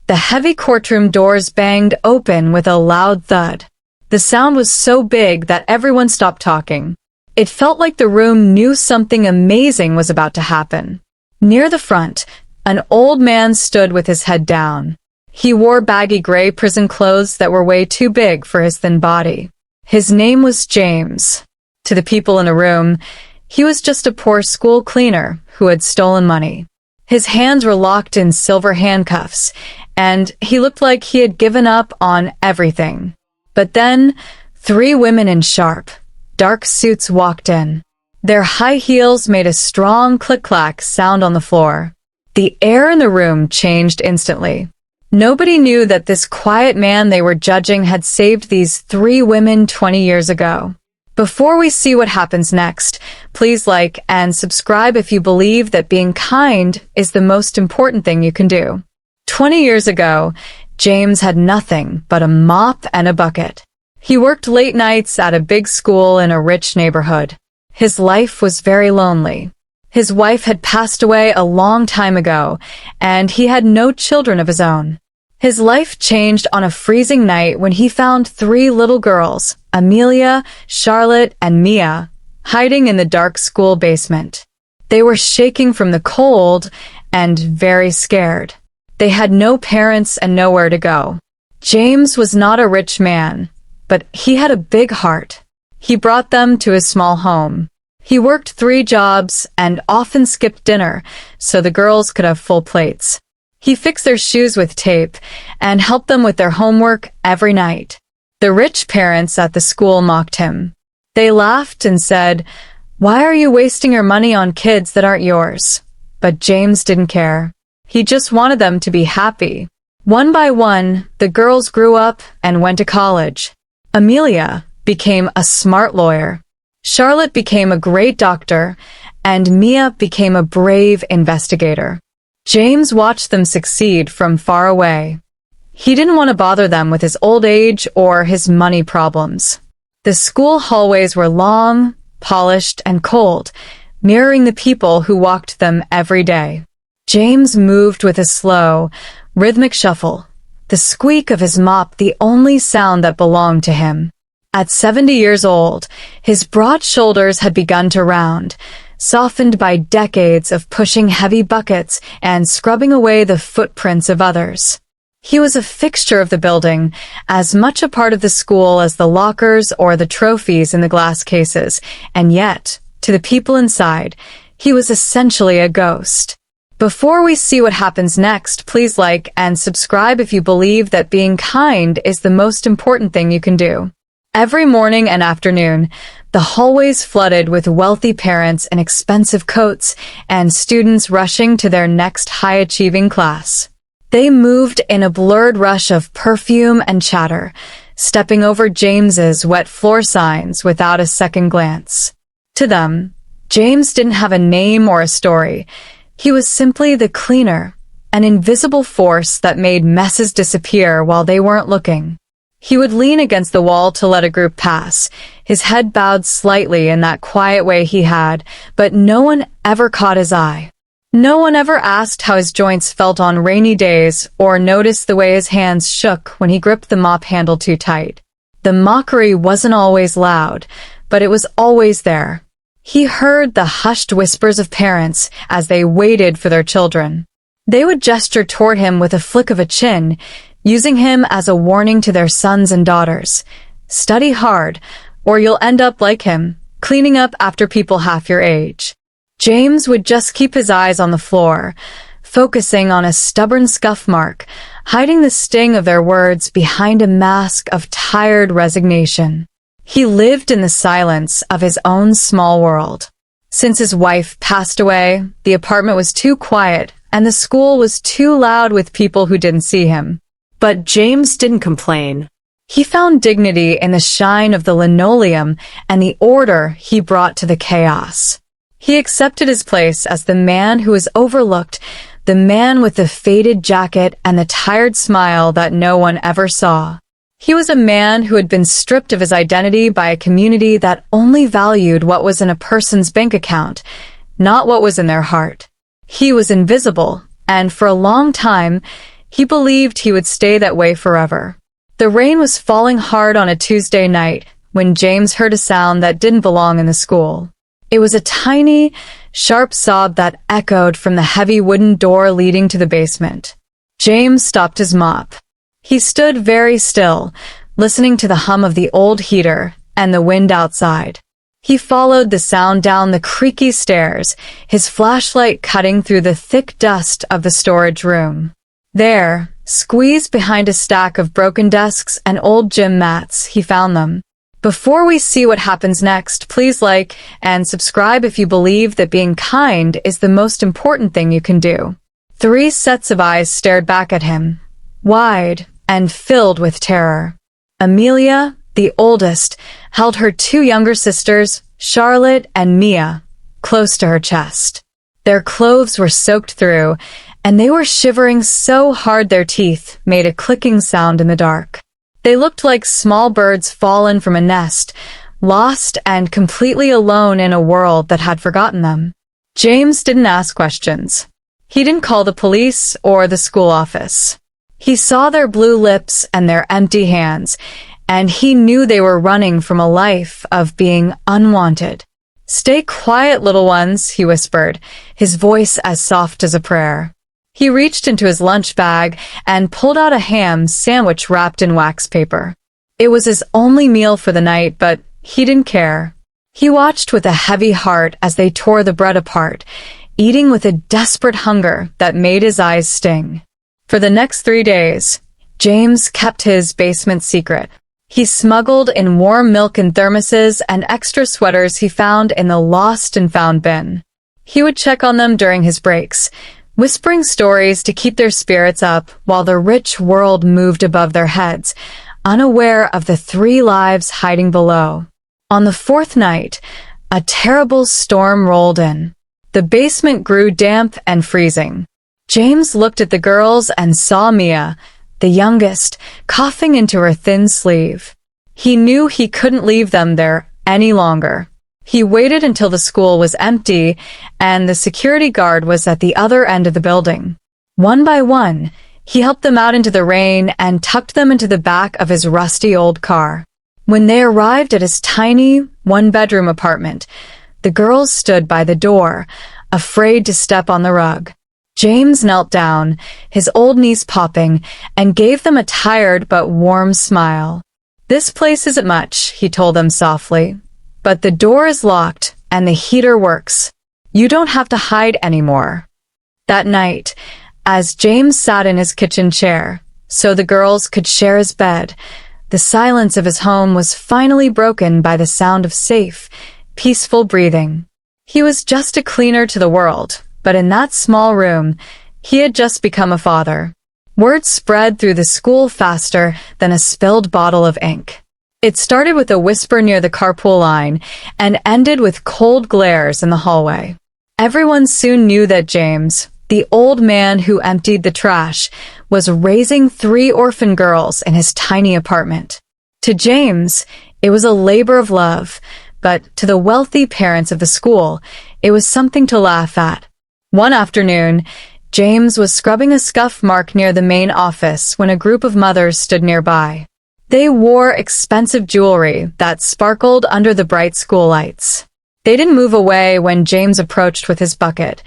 The heavy courtroom doors banged open with a loud thud. The sound was so big that everyone stopped talking. It felt like the room knew something amazing was about to happen. Near the front, an old man stood with his head down. He wore baggy gray prison clothes that were way too big for his thin body. His name was James. To the people in the room, he was just a poor school cleaner who had stolen money. His hands were locked in silver handcuffs, and he looked like he had given up on everything. But then, 3 women in sharp, dark suits walked in. Their high heels made a strong click-clack sound on the floor. The air in the room changed instantly. Nobody knew that this quiet man they were judging had saved these 3 women 20 years ago. Before we see what happens next, please like and subscribe if you believe that being kind is the most important thing you can do. 20 years ago, James had nothing but a mop and a bucket. He worked late nights at a big school in a rich neighborhood. His life was very lonely. His wife had passed away a long time ago, and he had no children of his own. His life changed on a freezing night when he found 3 little girls, Amelia, Charlotte, and Mia, hiding in the dark school basement. They were shaking from the cold and very scared. They had no parents and nowhere to go. James was not a rich man, but he had a big heart. He brought them to his small home. He worked 3 jobs and often skipped dinner so the girls could have full plates. He fixed their shoes with tape and helped them with their homework every night. The rich parents at the school mocked him. They laughed and said, "Why are you wasting your money on kids that aren't yours?" But James didn't care. He just wanted them to be happy. One by one, the girls grew up and went to college. Amelia became a smart lawyer. Charlotte became a great doctor, and Mia became a brave investigator. James watched them succeed from far away. He didn't want to bother them with his old age or his money problems. The school hallways were long, polished, and cold, mirroring the people who walked them every day. James moved with a slow, rhythmic shuffle, the squeak of his mop the only sound that belonged to him. At 70 years old, his broad shoulders had begun to round, softened by decades of pushing heavy buckets and scrubbing away the footprints of others. He was a fixture of the building, as much a part of the school as the lockers or the trophies in the glass cases, and yet, to the people inside, he was essentially a ghost. Before we see what happens next, please like and subscribe if you believe that being kind is the most important thing you can do. Every morning and afternoon, the hallways flooded with wealthy parents in expensive coats and students rushing to their next high-achieving class. They moved in a blurred rush of perfume and chatter, stepping over James's wet floor signs without a second glance. To them, James didn't have a name or a story. He was simply the cleaner, an invisible force that made messes disappear while they weren't looking. He would lean against the wall to let a group pass, his head bowed slightly in that quiet way he had, but no one ever caught his eye. No one ever asked how his joints felt on rainy days or noticed the way his hands shook when he gripped the mop handle too tight. The mockery wasn't always loud, but it was always there. He heard the hushed whispers of parents as they waited for their children. They would gesture toward him with a flick of a chin, using him as a warning to their sons and daughters. Study hard, or you'll end up like him, cleaning up after people half your age. James would just keep his eyes on the floor, focusing on a stubborn scuff mark, hiding the sting of their words behind a mask of tired resignation. He lived in the silence of his own small world. Since his wife passed away, the apartment was too quiet, and the school was too loud with people who didn't see him. But James didn't complain. He found dignity in the shine of the linoleum and the order he brought to the chaos. He accepted his place as the man who was overlooked, the man with the faded jacket and the tired smile that no one ever saw. He was a man who had been stripped of his identity by a community that only valued what was in a person's bank account, not what was in their heart. He was invisible, and for a long time, He believed he would stay that way forever. The rain was falling hard on a Tuesday night when James heard a sound that didn't belong in the school. It was a tiny, sharp sob that echoed from the heavy wooden door leading to the basement. James stopped his mop. He stood very still, listening to the hum of the old heater and the wind outside. He followed the sound down the creaky stairs, his flashlight cutting through the thick dust of the storage room. There, squeezed behind a stack of broken desks and old gym mats, he found them. Before we see what happens next, please like and subscribe if you believe that being kind is the most important thing you can do. 3 sets of eyes stared back at him, wide and filled with terror. Amelia, the oldest, held her 2 younger sisters, Charlotte and Mia, close to her chest. Their clothes were soaked through, and they were shivering so hard their teeth made a clicking sound in the dark. They looked like small birds fallen from a nest, lost and completely alone in a world that had forgotten them. James didn't ask questions. He didn't call the police or the school office. He saw their blue lips and their empty hands, and he knew they were running from a life of being unwanted. "Stay quiet, little ones," he whispered, his voice as soft as a prayer. He reached into his lunch bag and pulled out a ham sandwich wrapped in wax paper. It was his only meal for the night, but he didn't care. He watched with a heavy heart as they tore the bread apart, eating with a desperate hunger that made his eyes sting. For the next 3 days, James kept his basement secret. He smuggled in warm milk in thermoses and extra sweaters he found in the lost and found bin. He would check on them during his breaks, whispering stories to keep their spirits up while the rich world moved above their heads, unaware of the 3 lives hiding below. On the 4th night, a terrible storm rolled in. The basement grew damp and freezing. James looked at the girls and saw Mia, the youngest, coughing into her thin sleeve. He knew he couldn't leave them there any longer. He waited until the school was empty and the security guard was at the other end of the building. One by one, he helped them out into the rain and tucked them into the back of his rusty old car. When they arrived at his tiny, 1-bedroom apartment, the girls stood by the door, afraid to step on the rug. James knelt down, his old knees popping, and gave them a tired but warm smile. "This place isn't much," he told them softly. "But the door is locked and the heater works. You don't have to hide anymore." That night, as James sat in his kitchen chair, so the girls could share his bed, the silence of his home was finally broken by the sound of safe, peaceful breathing. He was just a cleaner to the world, but in that small room, he had just become a father. Word spread through the school faster than a spilled bottle of ink. It started with a whisper near the carpool line and ended with cold glares in the hallway. Everyone soon knew that James, the old man who emptied the trash, was raising 3 orphan girls in his tiny apartment. To James, it was a labor of love, but to the wealthy parents of the school, it was something to laugh at. One afternoon, James was scrubbing a scuff mark near the main office when a group of mothers stood nearby. They wore expensive jewelry that sparkled under the bright school lights. They didn't move away when James approached with his bucket.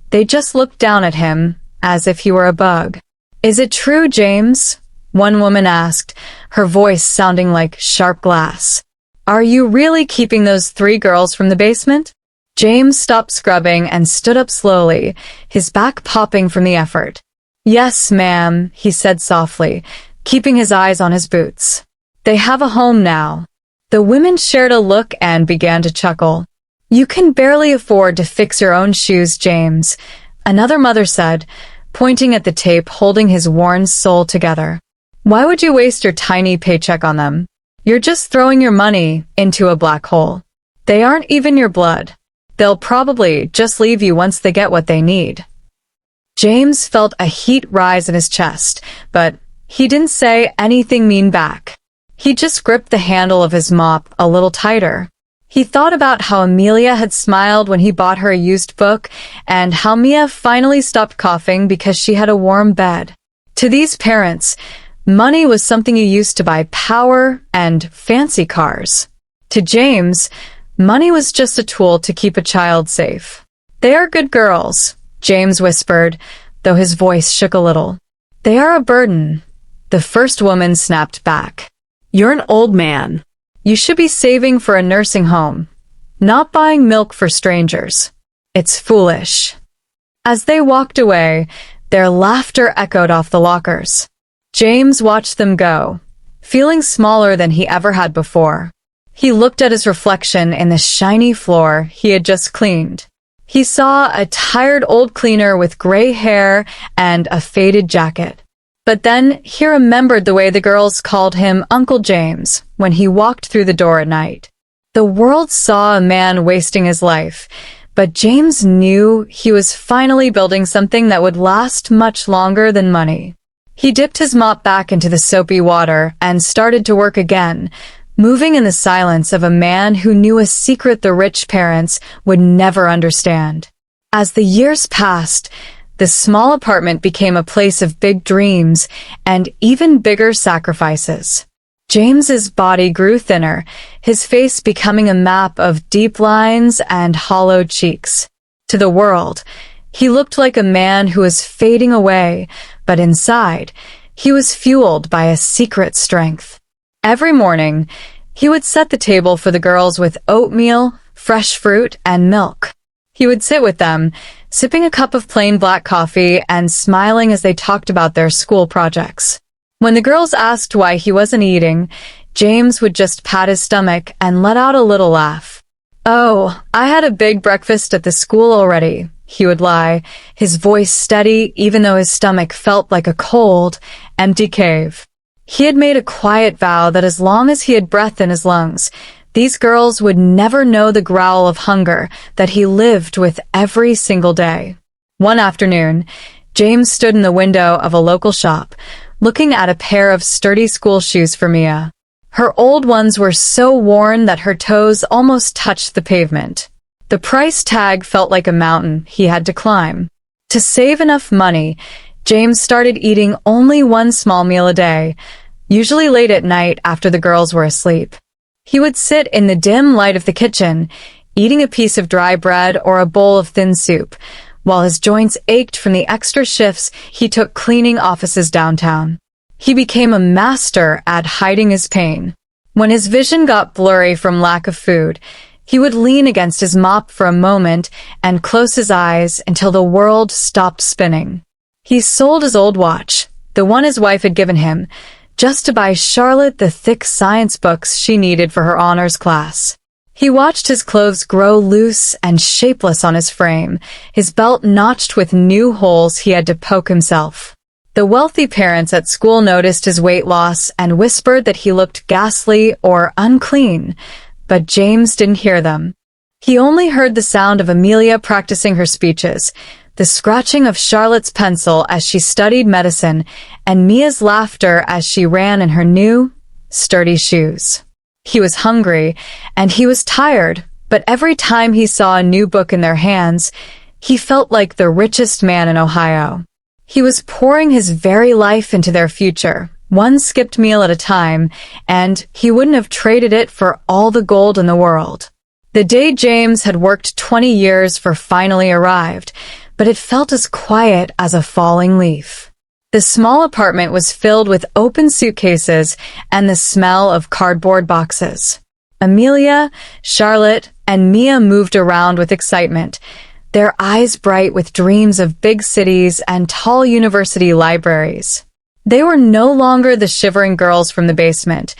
They just looked down at him, as if he were a bug. "Is it true, James?" one woman asked, her voice sounding like sharp glass. "Are you really keeping those 3 girls from the basement?" James stopped scrubbing and stood up slowly, his back popping from the effort. "Yes, ma'am," he said softly, keeping his eyes on his boots. "They have a home now." The women shared a look and began to chuckle. "You can barely afford to fix your own shoes, James," another mother said, pointing at the tape holding his worn sole together. "Why would you waste your tiny paycheck on them? You're just throwing your money into a black hole. They aren't even your blood. They'll probably just leave you once they get what they need." James felt a heat rise in his chest, but he didn't say anything mean back. He just gripped the handle of his mop a little tighter. He thought about how Amelia had smiled when he bought her a used book, and how Mia finally stopped coughing because she had a warm bed. To these parents, money was something you used to buy power and fancy cars. To James, money was just a tool to keep a child safe. "They are good girls," James whispered, though his voice shook a little. "They are a burden," the first woman snapped back. "You're an old man. You should be saving for a nursing home, not buying milk for strangers. It's foolish." As they walked away, their laughter echoed off the lockers. James watched them go, feeling smaller than he ever had before. He looked at his reflection in the shiny floor he had just cleaned. He saw a tired old cleaner with gray hair and a faded jacket. But then he remembered the way the girls called him Uncle James when he walked through the door at night. The world saw a man wasting his life, but James knew he was finally building something that would last much longer than money. He dipped his mop back into the soapy water and started to work again, moving in the silence of a man who knew a secret the rich parents would never understand. As the years passed, the small apartment became a place of big dreams and even bigger sacrifices. James's body grew thinner, his face becoming a map of deep lines and hollowed cheeks. To the world, he looked like a man who was fading away, but inside, he was fueled by a secret strength. Every morning, he would set the table for the girls with oatmeal, fresh fruit, and milk. He would sit with them, sipping a cup of plain black coffee and smiling as they talked about their school projects. When the girls asked why he wasn't eating, James would just pat his stomach and let out a little laugh. "Oh, I had a big breakfast at the school already," he would lie, his voice steady even though his stomach felt like a cold, empty cave. He had made a quiet vow that as long as he had breath in his lungs, these girls would never know the growl of hunger that he lived with every single day. One afternoon, James stood in the window of a local shop, looking at a pair of sturdy school shoes for Mia. Her old ones were so worn that her toes almost touched the pavement. The price tag felt like a mountain he had to climb. To save enough money, James started eating only one small meal a day, usually late at night after the girls were asleep. He would sit in the dim light of the kitchen, eating a piece of dry bread or a bowl of thin soup, while his joints ached from the extra shifts he took cleaning offices downtown. He became a master at hiding his pain. When his vision got blurry from lack of food, he would lean against his mop for a moment and close his eyes until the world stopped spinning. He sold his old watch, the one his wife had given him, just to buy Charlotte the thick science books she needed for her honors class. He watched his clothes grow loose and shapeless on his frame, his belt notched with new holes he had to poke himself. The wealthy parents at school noticed his weight loss and whispered that he looked ghastly or unclean, but James didn't hear them. He only heard the sound of Amelia practicing her speeches, the scratching of Charlotte's pencil as she studied medicine, and Mia's laughter as she ran in her new, sturdy shoes. He was hungry, and he was tired, but every time he saw a new book in their hands, he felt like the richest man in Ohio. He was pouring his very life into their future, one skipped meal at a time, and he wouldn't have traded it for all the gold in the world. The day James had worked 20 years for finally arrived, but it felt as quiet as a falling leaf. The small apartment was filled with open suitcases and the smell of cardboard boxes. Amelia, Charlotte, and Mia moved around with excitement, their eyes bright with dreams of big cities and tall university libraries. They were no longer the shivering girls from the basement.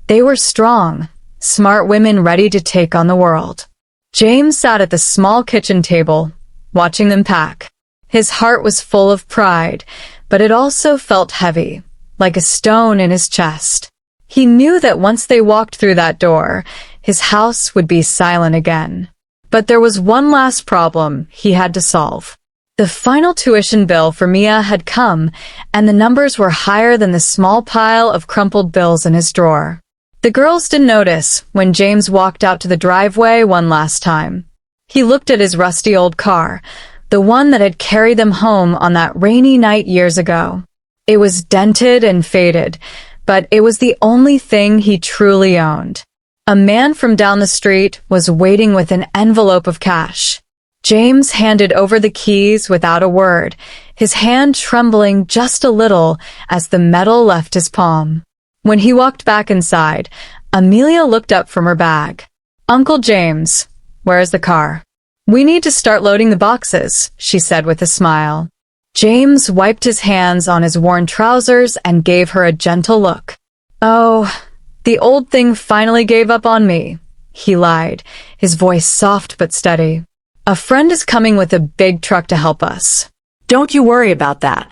They were strong, smart women ready to take on the world. James sat at the small kitchen table, watching them pack. His heart was full of pride, but it also felt heavy, like a stone in his chest. He knew that once they walked through that door, his house would be silent again. But there was one last problem he had to solve. The final tuition bill for Mia had come, and the numbers were higher than the small pile of crumpled bills in his drawer. The girls didn't notice when James walked out to the driveway one last time. He looked at his rusty old car, the one that had carried them home on that rainy night years ago. It was dented and faded, but it was the only thing he truly owned. A man from down the street was waiting with an envelope of cash. James handed over the keys without a word, his hand trembling just a little as the metal left his palm. When he walked back inside, Amelia looked up from her bag. "Uncle James, where's the car?" "We need to start loading the boxes," she said with a smile. James wiped his hands on his worn trousers and gave her a gentle look. "Oh, the old thing finally gave up on me," he lied, his voice soft but steady. "A friend is coming with a big truck to help us. Don't you worry about that.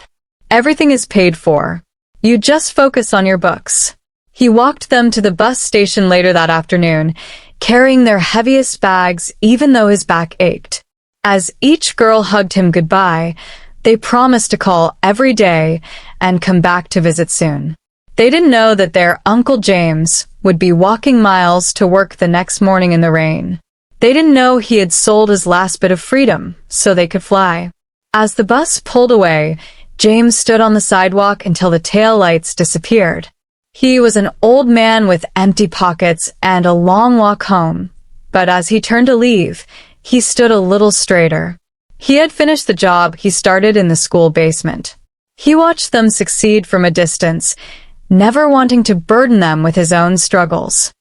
Everything is paid for. You just focus on your books." He walked them to the bus station later that afternoon, carrying their heaviest bags even though his back ached. As each girl hugged him goodbye, they promised to call every day and come back to visit soon. They didn't know that their Uncle James would be walking miles to work the next morning in the rain. They didn't know he had sold his last bit of freedom so they could fly. As the bus pulled away, James stood on the sidewalk until the tail lights disappeared. He was an old man with empty pockets and a long walk home, but as he turned to leave, he stood a little straighter. He had finished the job he started in the school basement. He watched them succeed from a distance, never wanting to burden them with his own struggles.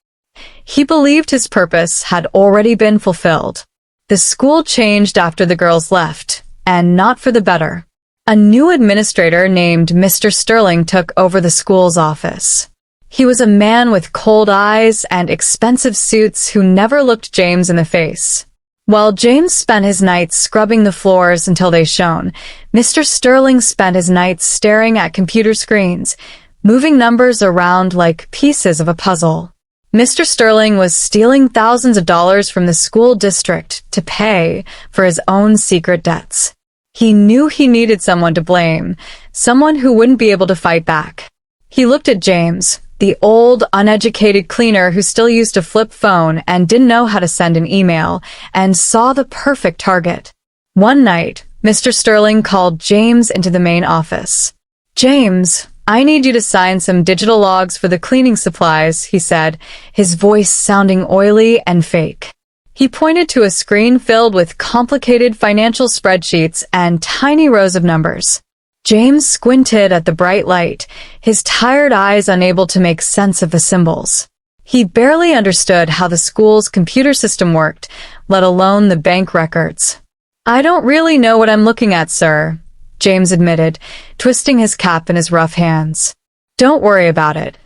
He believed his purpose had already been fulfilled. The school changed after the girls left, and not for the better. A new administrator named Mr. Sterling took over the school's office. He was a man with cold eyes and expensive suits who never looked James in the face. While James spent his nights scrubbing the floors until they shone, Mr. Sterling spent his nights staring at computer screens, moving numbers around like pieces of a puzzle. Mr. Sterling was stealing thousands of dollars from the school district to pay for his own secret debts. He knew he needed someone to blame, someone who wouldn't be able to fight back. He looked at James, the old, uneducated cleaner who still used a flip phone and didn't know how to send an email, and saw the perfect target. One night, Mr. Sterling called James into the main office. "James, I need you to sign some digital logs for the cleaning supplies," he said, his voice sounding oily and fake. He pointed to a screen filled with complicated financial spreadsheets and tiny rows of numbers. James squinted at the bright light, his tired eyes unable to make sense of the symbols. He barely understood how the school's computer system worked, let alone the bank records. "I don't really know what I'm looking at, sir," James admitted, twisting his cap in his rough hands. "Don't worry about it,"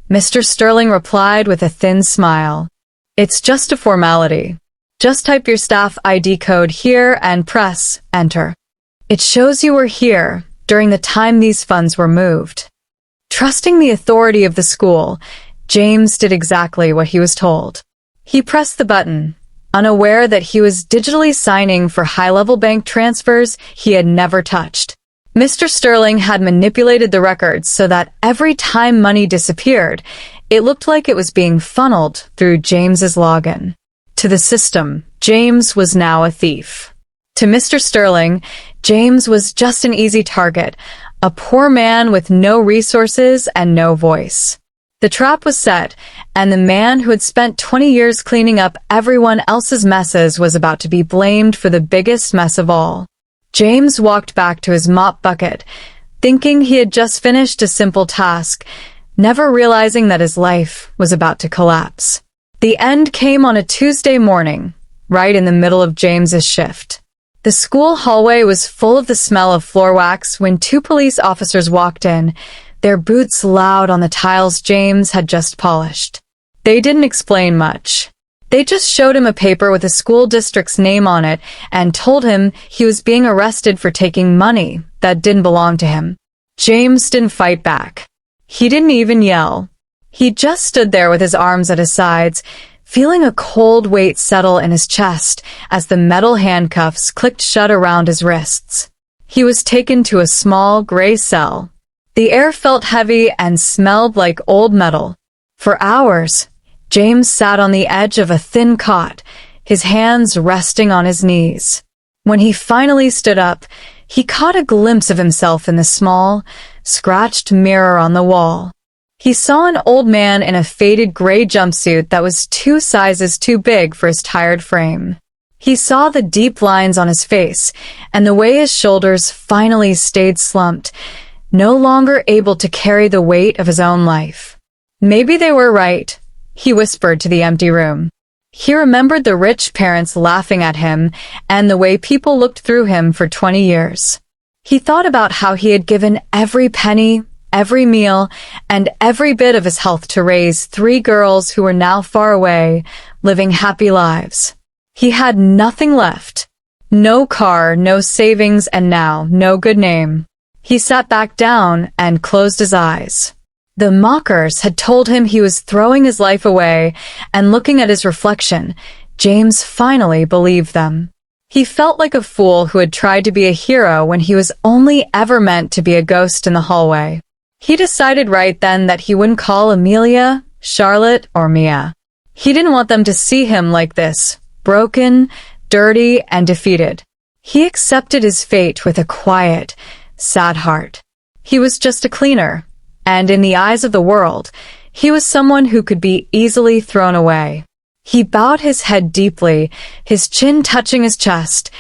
Mr. Sterling replied with a thin smile. "It's just a formality. Just type your staff ID code here and press Enter. It shows you were here during the time these funds were moved." Trusting the authority of the school, James did exactly what he was told. He pressed the button, unaware that he was digitally signing for high-level bank transfers he had never touched. Mr. Sterling had manipulated the records so that every time money disappeared, it looked like it was being funneled through James's login. To the system, James was now a thief. To Mr. Sterling, James was just an easy target, a poor man with no resources and no voice. The trap was set, and the man who had spent 20 years cleaning up everyone else's messes was about to be blamed for the biggest mess of all. James walked back to his mop bucket, thinking he had just finished a simple task, never realizing that his life was about to collapse. The end came on a Tuesday morning, right in the middle of James's shift. The school hallway was full of the smell of floor wax when two police officers walked in, their boots loud on the tiles James had just polished. They didn't explain much. They just showed him a paper with the school district's name on it and told him he was being arrested for taking money that didn't belong to him. James didn't fight back. He didn't even yell. He just stood there with his arms at his sides, feeling a cold weight settle in his chest as the metal handcuffs clicked shut around his wrists. He was taken to a small gray cell. The air felt heavy and smelled like old metal. For hours, James sat on the edge of a thin cot, his hands resting on his knees. When he finally stood up, he caught a glimpse of himself in the small, scratched mirror on the wall. He saw an old man in a faded gray jumpsuit that was 2 sizes too big for his tired frame. He saw the deep lines on his face and the way his shoulders finally stayed slumped, no longer able to carry the weight of his own life. Maybe they were right, he whispered to the empty room. He remembered the rich parents laughing at him and the way people looked through him for 20 years. He thought about how he had given every penny, every meal, and every bit of his health to raise 3 girls who were now far away, living happy lives. He had nothing left. No car, no savings, and now no good name. He sat back down and closed his eyes. The mockers had told him he was throwing his life away, and looking at his reflection, James finally believed them. He felt like a fool who had tried to be a hero when he was only ever meant to be a ghost in the hallway. He decided right then that he wouldn't call Amelia, Charlotte, or Mia. He didn't want them to see him like this, broken, dirty, and defeated. He accepted his fate with a quiet, sad heart. He was just a cleaner, and in the eyes of the world, he was someone who could be easily thrown away. He bowed his head deeply, his chin touching his chest,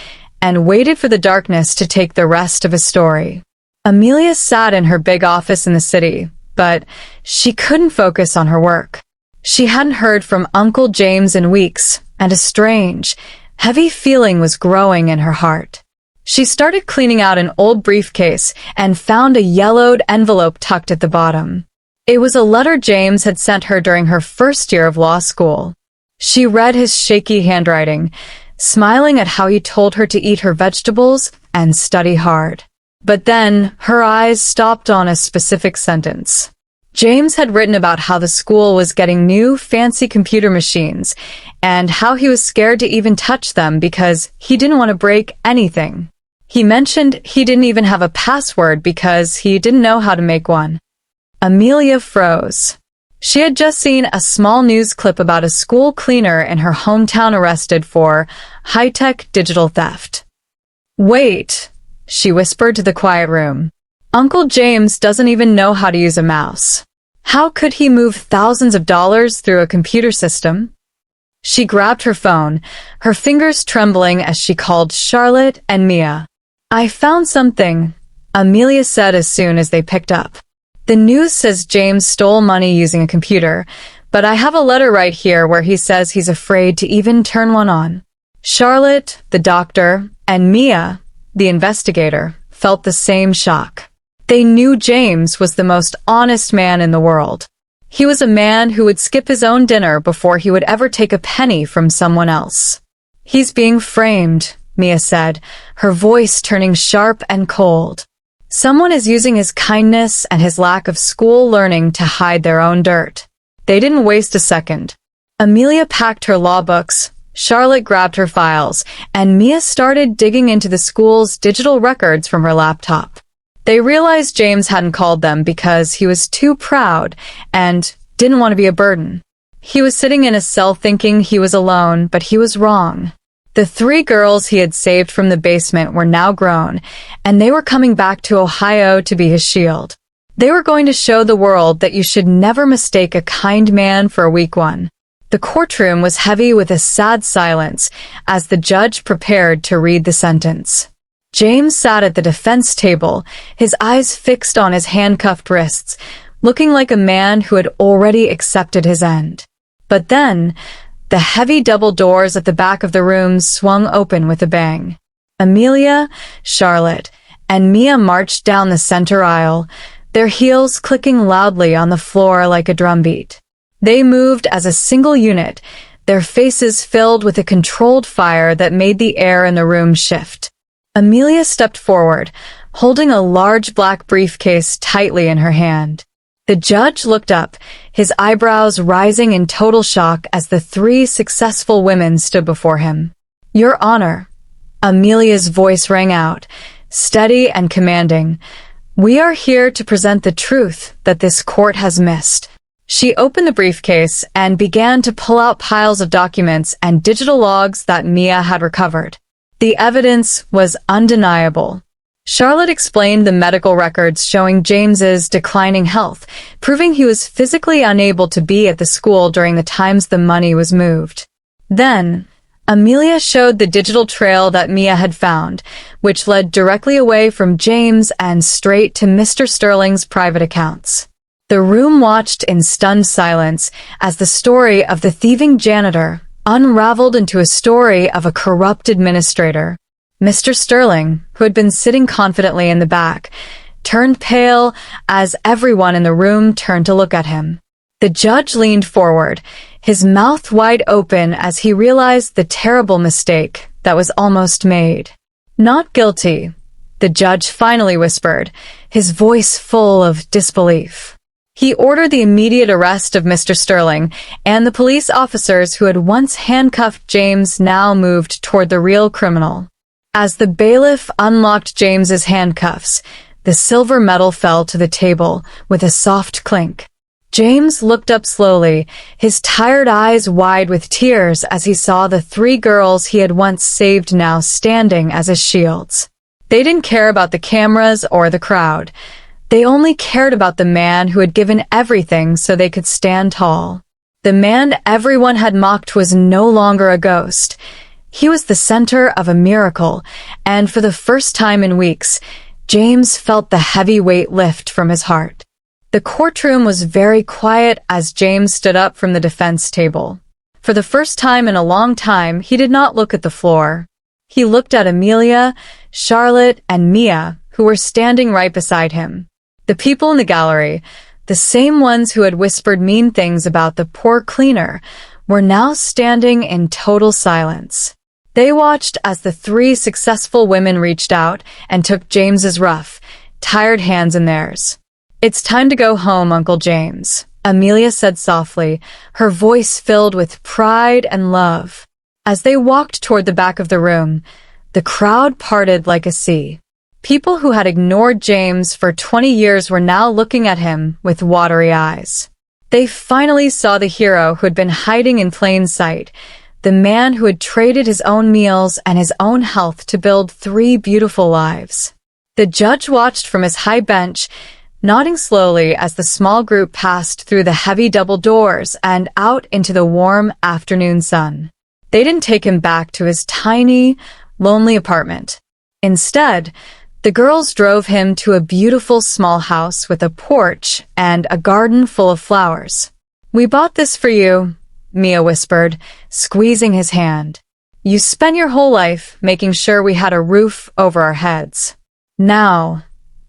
and waited for the darkness to take the rest of his story. Amelia sat in her big office in the city, but she couldn't focus on her work. She hadn't heard from Uncle James in weeks, and a strange, heavy feeling was growing in her heart. She started cleaning out an old briefcase and found a yellowed envelope tucked at the bottom. It was a letter James had sent her during her first year of law school. She read his shaky handwriting, smiling at how he told her to eat her vegetables and study hard. But then, her eyes stopped on a specific sentence. James had written about how the school was getting new, fancy computer machines, and how he was scared to even touch them because he didn't want to break anything. He mentioned he didn't even have a password because he didn't know how to make one. Amelia froze. She had just seen a small news clip about a school cleaner in her hometown arrested for high-tech digital theft. "Wait," she whispered to the quiet room. "Uncle James doesn't even know how to use a mouse. How could he move thousands of dollars through a computer system?" She grabbed her phone, her fingers trembling as she called Charlotte and Mia. "I found something," Amelia said as soon as they picked up. "The news says James stole money using a computer, but I have a letter right here where he says he's afraid to even turn one on." Charlotte, the doctor, and Mia, the investigator, felt the same shock. They knew James was the most honest man in the world. He was a man who would skip his own dinner before he would ever take a penny from someone else. "He's being framed," Mia said, her voice turning sharp and cold. "Someone is using his kindness and his lack of school learning to hide their own dirt." They didn't waste a second. Amelia packed her law books, Charlotte grabbed her files, and Mia started digging into the school's digital records from her laptop. They realized James hadn't called them because he was too proud and didn't want to be a burden. He was sitting in a cell thinking he was alone, but he was wrong. The 3 girls he had saved from the basement were now grown, and they were coming back to Ohio to be his shield. They were going to show the world that you should never mistake a kind man for a weak one. The courtroom was heavy with a sad silence as the judge prepared to read the sentence. James sat at the defense table, his eyes fixed on his handcuffed wrists, looking like a man who had already accepted his end. But then, the heavy double doors at the back of the room swung open with a bang. Amelia, Charlotte, and Mia marched down the center aisle, their heels clicking loudly on the floor like a drumbeat. They moved as a single unit, their faces filled with a controlled fire that made the air in the room shift. Amelia stepped forward, holding a large black briefcase tightly in her hand. The judge looked up, his eyebrows rising in total shock as the 3 successful women stood before him. "Your Honor," Amelia's voice rang out, steady and commanding, "we are here to present the truth that this court has missed." She opened the briefcase and began to pull out piles of documents and digital logs that Mia had recovered. The evidence was undeniable. Charlotte explained the medical records showing James's declining health, proving he was physically unable to be at the school during the times the money was moved. Then, Amelia showed the digital trail that Mia had found, which led directly away from James and straight to Mr. Sterling's private accounts. The room watched in stunned silence as the story of the thieving janitor unraveled into a story of a corrupt administrator. Mr. Sterling, who had been sitting confidently in the back, turned pale as everyone in the room turned to look at him. The judge leaned forward, his mouth wide open as he realized the terrible mistake that was almost made. "Not guilty," the judge finally whispered, his voice full of disbelief. He ordered the immediate arrest of Mr. Sterling, and the police officers who had once handcuffed James now moved toward the real criminal. As the bailiff unlocked James's handcuffs, the silver medal fell to the table with a soft clink. James looked up slowly, his tired eyes wide with tears as he saw the 3 girls he had once saved now standing as his shields. They didn't care about the cameras or the crowd. They only cared about the man who had given everything so they could stand tall. The man everyone had mocked was no longer a ghost. He was the center of a miracle, and for the first time in weeks, James felt the heavy weight lift from his heart. The courtroom was very quiet as James stood up from the defense table. For the first time in a long time, he did not look at the floor. He looked at Amelia, Charlotte, and Mia, who were standing right beside him. The people in the gallery, the same ones who had whispered mean things about the poor cleaner, were now standing in total silence. They watched as the 3 successful women reached out and took James's rough, tired hands in theirs. "It's time to go home, Uncle James," Amelia said softly, her voice filled with pride and love. As they walked toward the back of the room, the crowd parted like a sea. People who had ignored James for 20 years were now looking at him with watery eyes. They finally saw the hero who had been hiding in plain sight, the man who had traded his own meals and his own health to build 3 beautiful lives. The judge watched from his high bench, nodding slowly as the small group passed through the heavy double doors and out into the warm afternoon sun. They didn't take him back to his tiny, lonely apartment. Instead, the girls drove him to a beautiful small house with a porch and a garden full of flowers. "We bought this for you," Mia whispered, squeezing his hand. "You spent your whole life making sure we had a roof over our heads. Now,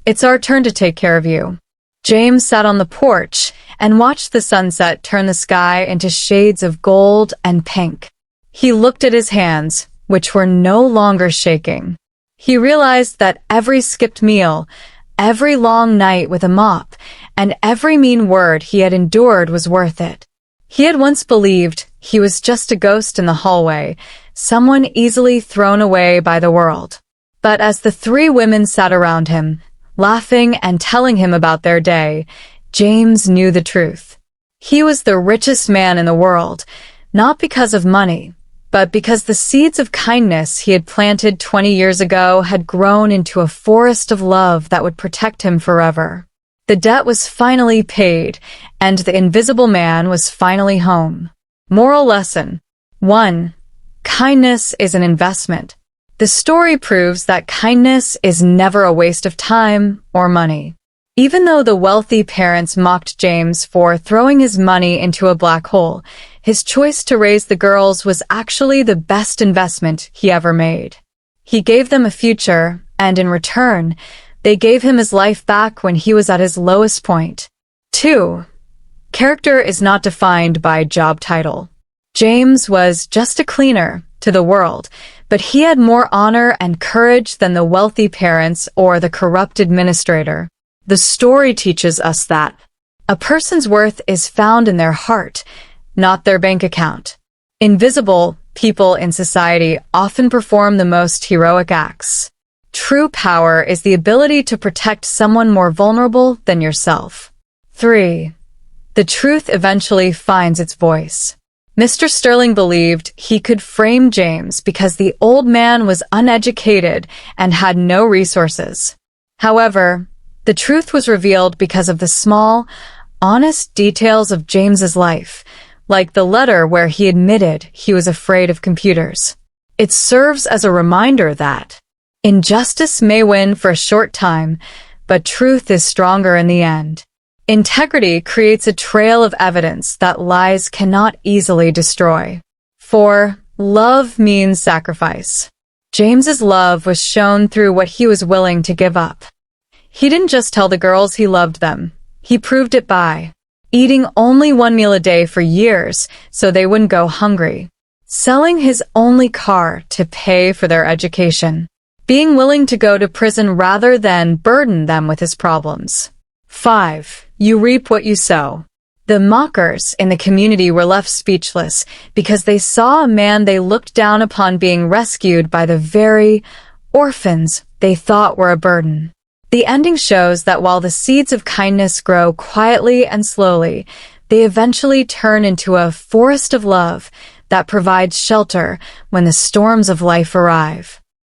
it's our turn to take care of you." James sat on the porch and watched the sunset turn the sky into shades of gold and pink. He looked at his hands, which were no longer shaking. He realized that every skipped meal, every long night with a mop, and every mean word he had endured was worth it. He had once believed he was just a ghost in the hallway, someone easily thrown away by the world. But as the 3 women sat around him, laughing and telling him about their day, James knew the truth. He was the richest man in the world, not because of money, but because the seeds of kindness he had planted 20 years ago had grown into a forest of love that would protect him forever. The debt was finally paid, and the invisible man was finally home. Moral lesson: 1. Kindness is an investment. The story proves that kindness is never a waste of time or money. Even though the wealthy parents mocked James for throwing his money into a black hole, his choice to raise the girls was actually the best investment he ever made. He gave them a future, and in return, they gave him his life back when he was at his lowest point. 2. Character is not defined by job title. James was just a cleaner to the world, but he had more honor and courage than the wealthy parents or the corrupt administrator. The story teaches us that a person's worth is found in their heart, not their bank account. Invisible people in society often perform the most heroic acts. True power is the ability to protect someone more vulnerable than yourself. 3. The truth eventually finds its voice. Mr. Sterling believed he could frame James because the old man was uneducated and had no resources. However, the truth was revealed because of the small, honest details of James's life, like the letter where he admitted he was afraid of computers. It serves as a reminder that injustice may win for a short time, but truth is stronger in the end. Integrity creates a trail of evidence that lies cannot easily destroy. 4. Love means sacrifice. James's love was shown through what he was willing to give up. He didn't just tell the girls he loved them. He proved it by eating only one meal a day for years so they wouldn't go hungry, selling his only car to pay for their education, being willing to go to prison rather than burden them with his problems. 5. You reap what you sow. The mockers in the community were left speechless because they saw a man they looked down upon being rescued by the very orphans they thought were a burden. The ending shows that while the seeds of kindness grow quietly and slowly, they eventually turn into a forest of love that provides shelter when the storms of life arrive.